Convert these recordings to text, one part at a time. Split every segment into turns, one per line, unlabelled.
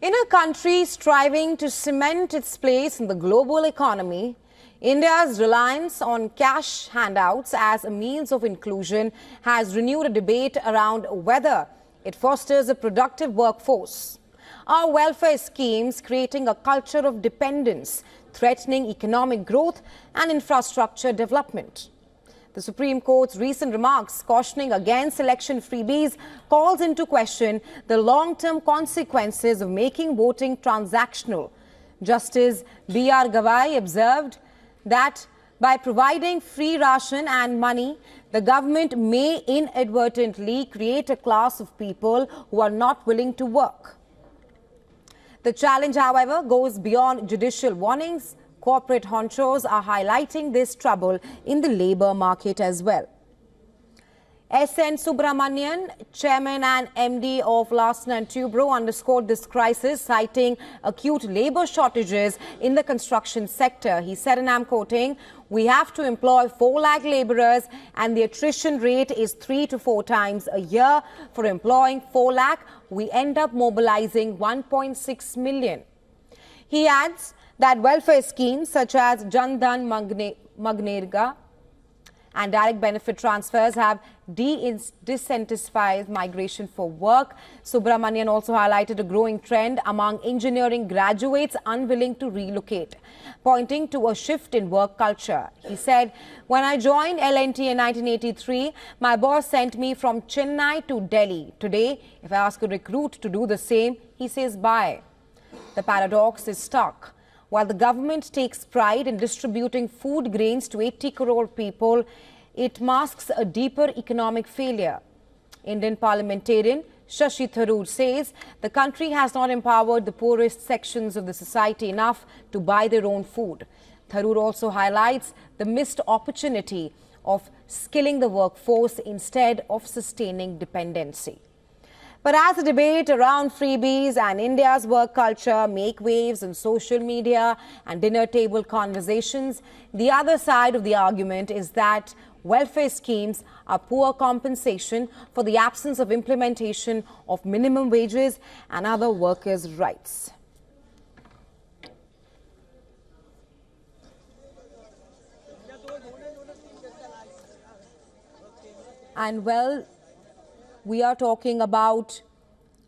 In a country striving to cement its place in the global economy, India's reliance on cash handouts as a means of inclusion has renewed a debate around whether it fosters a productive workforce. Are welfare schemes creating a culture of dependence, threatening economic growth and infrastructure development? The Supreme Court's recent remarks cautioning against election freebies calls into question the long-term consequences of making voting transactional. Justice B.R. Gavai observed that by providing free ration and money, the government may inadvertently create a class of people who are not willing to work. The challenge, however, goes beyond judicial warnings. Corporate honchos are highlighting this trouble in the labour market as well. S.N. Subramanian, chairman and MD of Larsen & Toubro, underscored this crisis, citing acute labour shortages in the construction sector. He said, and I'm quoting, "We have to employ 4 lakh labourers and the attrition rate is 3 to 4 times a year. For employing 4 lakh, we end up mobilising 1.6 million. He adds that welfare schemes such as Jan Dhan Manrega and direct benefit transfers have disincentivized migration for work. Subramanian also highlighted a growing trend among engineering graduates unwilling to relocate, pointing to a shift in work culture. He said, "When I joined L&T in 1983, my boss sent me from Chennai to Delhi. Today, if I ask a recruit to do the same, he says bye." The paradox is stark. While the government takes pride in distributing food grains to 80 crore people, it masks a deeper economic failure. Indian parliamentarian Shashi Tharoor says the country has not empowered the poorest sections of the society enough to buy their own food. Tharoor also highlights the missed opportunity of skilling the workforce instead of sustaining dependency. But as the debate around freebies and India's work culture make waves on social media and dinner table conversations, the other side of the argument is that welfare schemes are poor compensation for the absence of implementation of minimum wages and other workers' rights. And well, we are talking about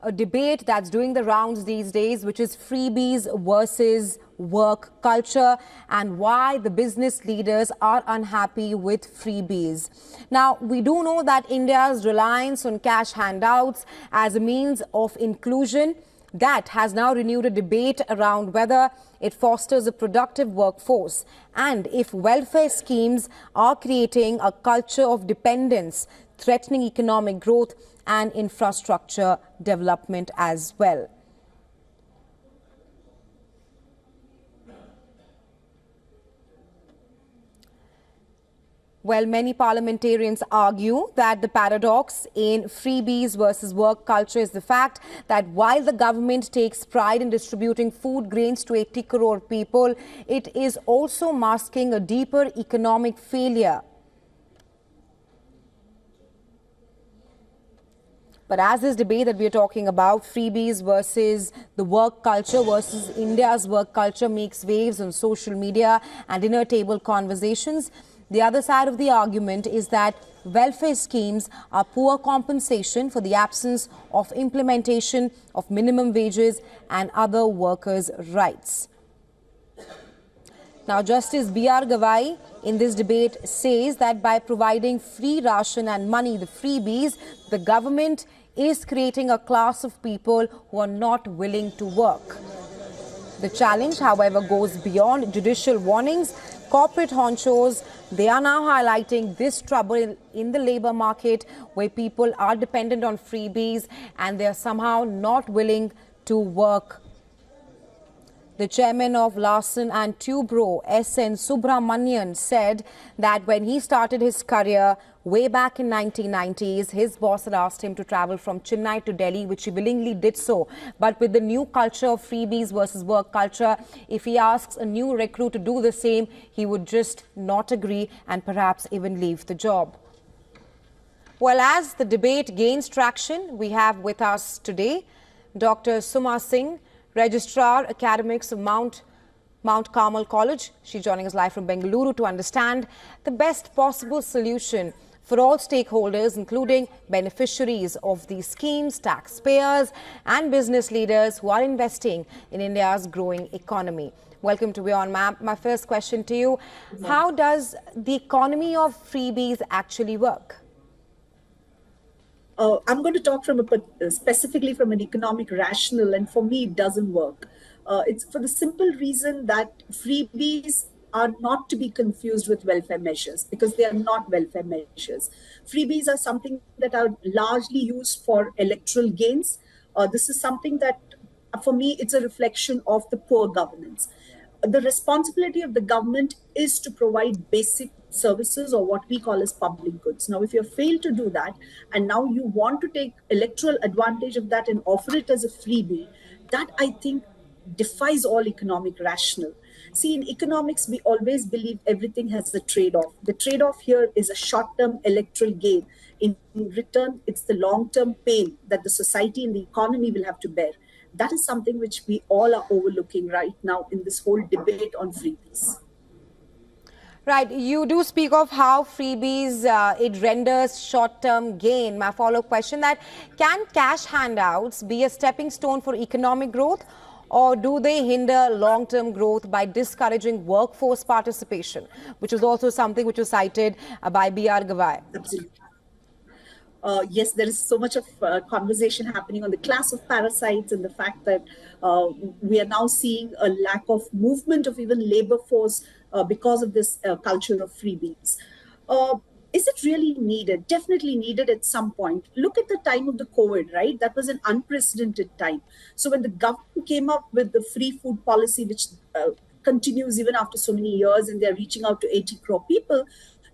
a debate that's doing the rounds these days, which is freebies versus work culture and why the business leaders are unhappy with freebies. Now, we do know that India's reliance on cash handouts as a means of inclusion, that has now renewed a debate around whether it fosters a productive workforce and if welfare schemes are creating a culture of dependence, threatening economic growth and infrastructure development as well. Well, many parliamentarians argue that the paradox in freebies versus work culture is the fact that while the government takes pride in distributing food grains to 80 crore people, it is also masking a deeper economic failure. But as this debate that we are talking about, freebies versus the work culture versus India's work culture, makes waves on social media and dinner table conversations, the other side of the argument is that welfare schemes are poor compensation for the absence of implementation of minimum wages and other workers' rights. Now, Justice B.R. Gavai in this debate says that by providing free ration and money, the freebies, the government is creating a class of people who are not willing to work. The challenge, however, goes beyond judicial warnings. Corporate honchos, they are now highlighting this trouble in the labour market where people are dependent on freebies and they are somehow not willing to work. The chairman of Larsen & Toubro, S.N. Subramanian, said that when he started his career way back in 1990s, his boss had asked him to travel from Chennai to Delhi, which he willingly did so. But with the new culture of freebies versus work culture, if he asks a new recruit to do the same, he would just not agree and perhaps even leave the job. Well, as the debate gains traction, we have with us today Dr. Suma Singh, Registrar Academics of Mount Carmel College. She's joining us live from Bengaluru to understand the best possible solution for all stakeholders, including beneficiaries of these schemes, taxpayers and business leaders who are investing in India's growing economy. Welcome to Beyond Ma'am. My first question to you, how does the economy of freebies actually work?
I'm going to talk specifically from an economic rationale, and for me, it doesn't work. It's for the simple reason that freebies are not to be confused with welfare measures, because they are not welfare measures. Freebies are something that are largely used for electoral gains. This is something that, for me, it's a reflection of the poor governance. The responsibility of the government is to provide basic services, or what we call as public goods. Now, if you fail to do that, and now you want to take electoral advantage of that and offer it as a freebie, that I think defies all economic rationale. See, in economics, we always believe everything has a trade-off. The trade-off here is a short-term electoral gain. In return, it's the long-term pain that the society and the economy will have to bear. That is something which we all are overlooking right now in this whole debate on freebies.
Right. You do speak of how freebies, it renders short-term gain. My follow-up question that, can cash handouts be a stepping stone for economic growth, or do they hinder long-term growth by discouraging workforce participation, which is also something which was cited by B.R. Gavai?
Absolutely. Yes, there is so much of conversation happening on the class of parasites and the fact that we are now seeing a lack of movement of even labor force because of this culture of freebies. Is it really needed? Definitely needed at some point. Look at the time of the COVID, right? That was an unprecedented time. So when the government came up with the free food policy, which continues even after so many years, and they're reaching out to 80 crore people,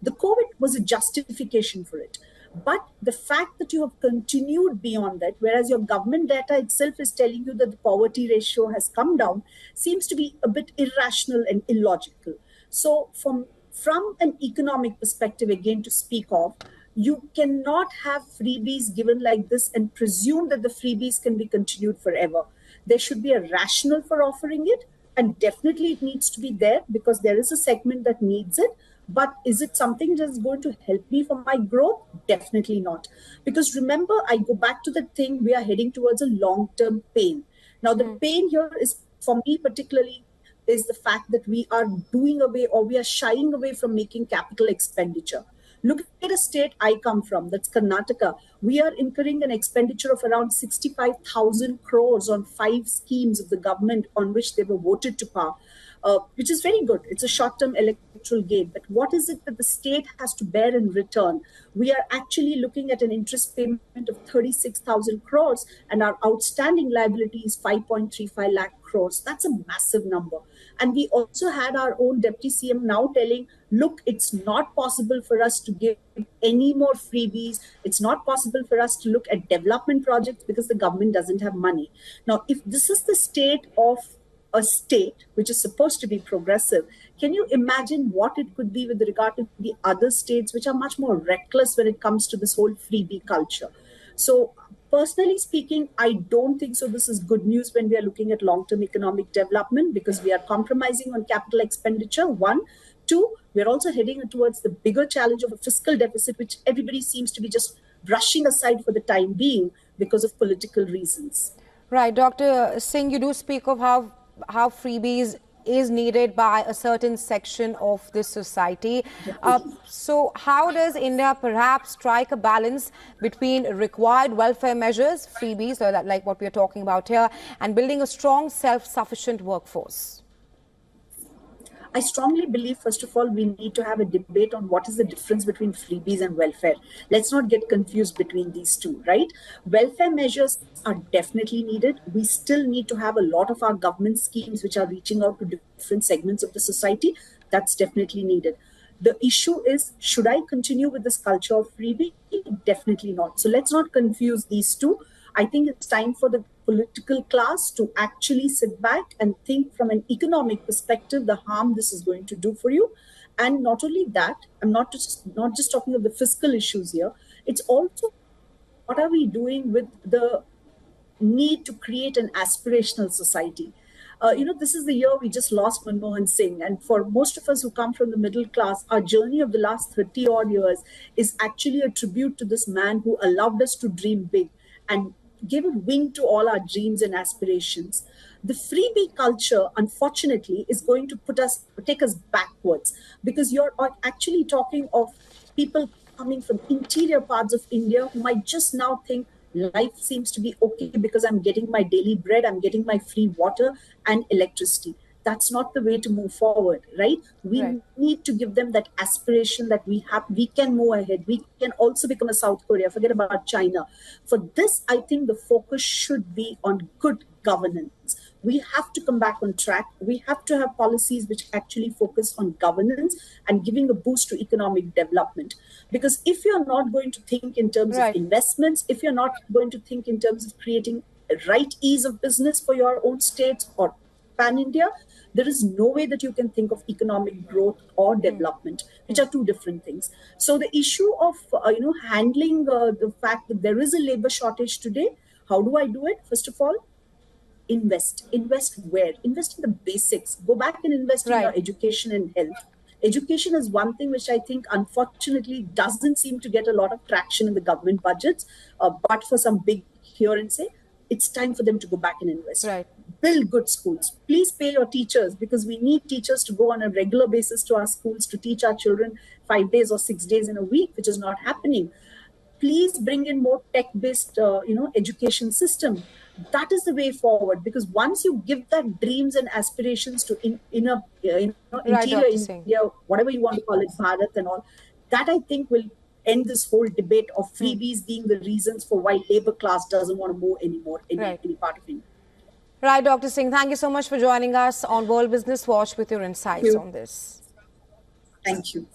the COVID was a justification for it. But the fact that you have continued beyond that, whereas your government data itself is telling you that the poverty ratio has come down, seems to be a bit irrational and illogical. So from an economic perspective, again, to speak of, you cannot have freebies given like this and presume that the freebies can be continued forever. There should be a rationale for offering it, and definitely it needs to be there because there is a segment that needs it. But is it something that's going to help me for my growth? Definitely not. Because remember, I go back to the thing, we are heading towards a long-term pain. Now, the pain here is, for me particularly, is the fact that we are doing away, or we are shying away from making capital expenditure. Look at a state I come from, that's Karnataka. We are incurring an expenditure of around 65,000 crores on 5 schemes of the government on which they were voted to power, which is very good. It's a short-term electoral gain. But what is it that the state has to bear in return? We are actually looking at an interest payment of 36,000 crores, and our outstanding liability is 5.35 lakh crores. That's a massive number. And we also had our own deputy CM now telling, look, it's not possible for us to give any more freebies. It's not possible for us to look at development projects because the government doesn't have money. Now, if this is the state of a state which is supposed to be progressive, can you imagine what it could be with regard to the other states which are much more reckless when it comes to this whole freebie culture? So personally speaking, I don't think so this is good news when we are looking at long-term economic development, because we are compromising on capital expenditure, one. Two, we're also heading towards the bigger challenge of a fiscal deficit, which everybody seems to be just brushing aside for the time being because of political reasons.
Right. Dr. Singh, you do speak of how freebies is needed by a certain section of this society. So how does India perhaps strike a balance between required welfare measures, freebies, so that like what we are talking about here, and building a strong self-sufficient workforce?
I strongly believe, first of all, we need to have a debate on what is the difference between freebies and welfare. Let's not get confused between these two, right? Welfare measures are definitely needed. We still need to have a lot of our government schemes which are reaching out to different segments of the society. That's definitely needed. The issue is, should I continue with this culture of freebie? Definitely not. So let's not confuse these two. I think it's time for the political class to actually sit back and think from an economic perspective the harm this is going to do for you. And not only that, I'm not just talking of the fiscal issues here. It's also what are we doing with the need to create an aspirational society. This is the year we just lost Manmohan Singh. And for most of us who come from the middle class, our journey of the last 30 odd years is actually a tribute to this man who allowed us to dream big and gave a wing to all our dreams and aspirations. The freebie culture, unfortunately, is going to take us backwards, because you're actually talking of people coming from interior parts of India who might just now think life seems to be okay because I'm getting my daily bread, I'm getting my free water and electricity. That's not the way to move forward, right? We need to give them that aspiration that we can move ahead. We can also become a South Korea. Forget about China. For this, I think the focus should be on good governance. We have to come back on track. We have to have policies which actually focus on governance and giving a boost to economic development. Because if you're not going to think in terms of investments, if you're not going to think in terms of creating right ease of business for your own states or pan-India, there is no way that you can think of economic growth or development, which are two different things. So the issue of handling the fact that there is a labor shortage today, how do I do it? First of all, invest where? Invest in the basics. Go back and invest in your education and health. Education is one thing which I think unfortunately doesn't seem to get a lot of traction in the government budgets, but for some big here and say, it's time for them to go back and invest. Build good schools. Please pay your teachers, because we need teachers to go on a regular basis to our schools to teach our children 5 days or 6 days in a week, which is not happening. Please bring in more tech-based, education system. That is the way forward, because once you give that dreams and aspirations to interior India, whatever you want to call it, Bharat and all, that I think will end this whole debate of freebies being the reasons for why labor class doesn't want to move anymore in any part of India.
Right, Dr. Singh, thank you so much for joining us on World Business Watch with your insights on this.
Thank you.